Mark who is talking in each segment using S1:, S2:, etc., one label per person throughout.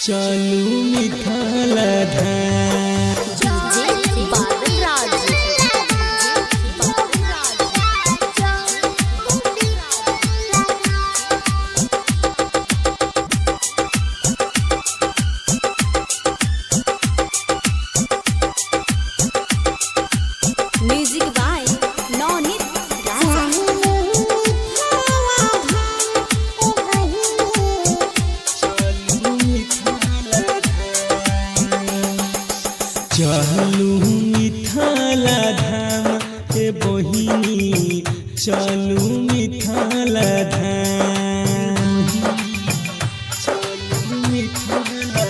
S1: चलू मिथिला धाम।
S2: Music by Naunit राजा।
S1: चलू मिथिला धाम ए बहिनी, चलू मिथिला धाम। चलू मिथिला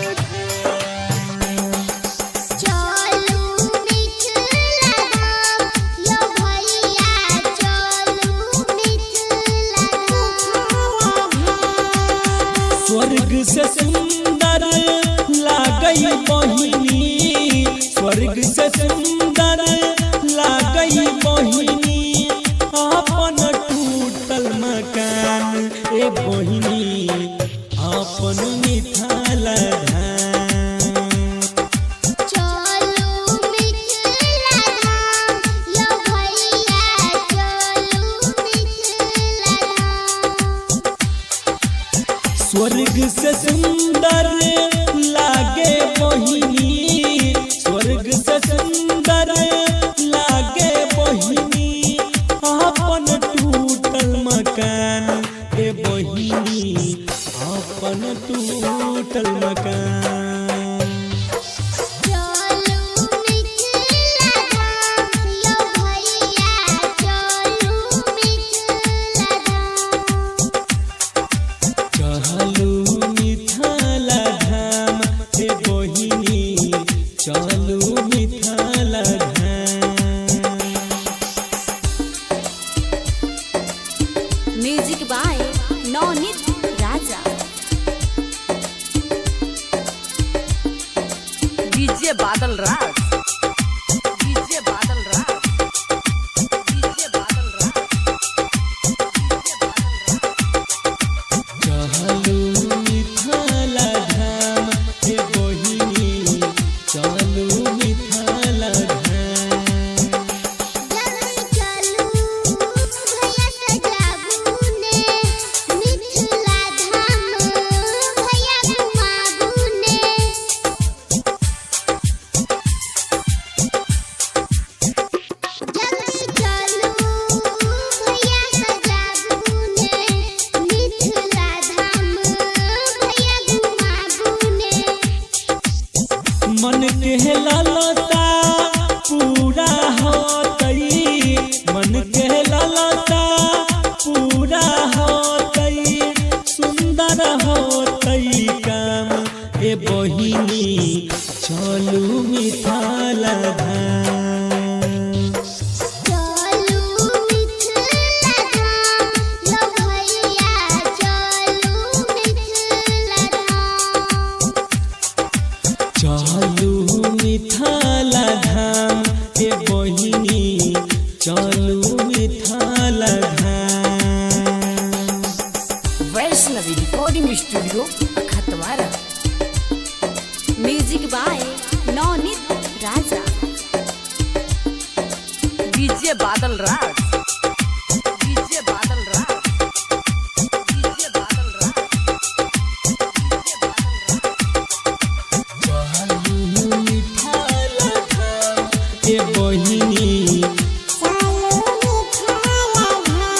S1: स्वर्ग से सुंदर लागई बहिनी, स्वर्ग से सुंदर लागई बहिनी। अपन टूटल मकान ए बहिनी, अपन मिथिला धाम। स्वर्ग से सुंदर लागे बहिनी, स्वर्ग से सुंदर लागे बहिनी। अपन टूटल मकान ए बहिनी, अपन टूटल मकान। चलू मिथिला धाम ए बहिनी, चलू मिथिला धाम।
S2: Music by Naunit Raja.
S3: DJ Badal Raj, DJ Badal Raj, DJ Badal Raj,
S1: चलू मिथिला धाम ए बहिनी, चलू मिथिला धाम। मन के लालसा पूरा होतई, मन के लालसा पूरा होतई। सुंदर होतई काम ए बहिनी, चलू मिथिला धाम। चलू मिथिला धाम ए बहिनी, चलू मिथिला धाम।
S3: Vaishnavi recording studio Khatwara.
S2: Music by Naunit Raja.
S3: DJ Badal Raj, DJ Badal Raj, DJ Badal Raj, DJ Badal Raj.
S1: चलू मिथिला धाम ए बहिनी, चलू मिथिला धाम।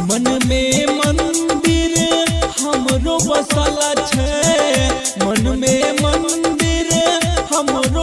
S1: मन में मंदिर हमरो बसल छै, मन में मंदिर हमरो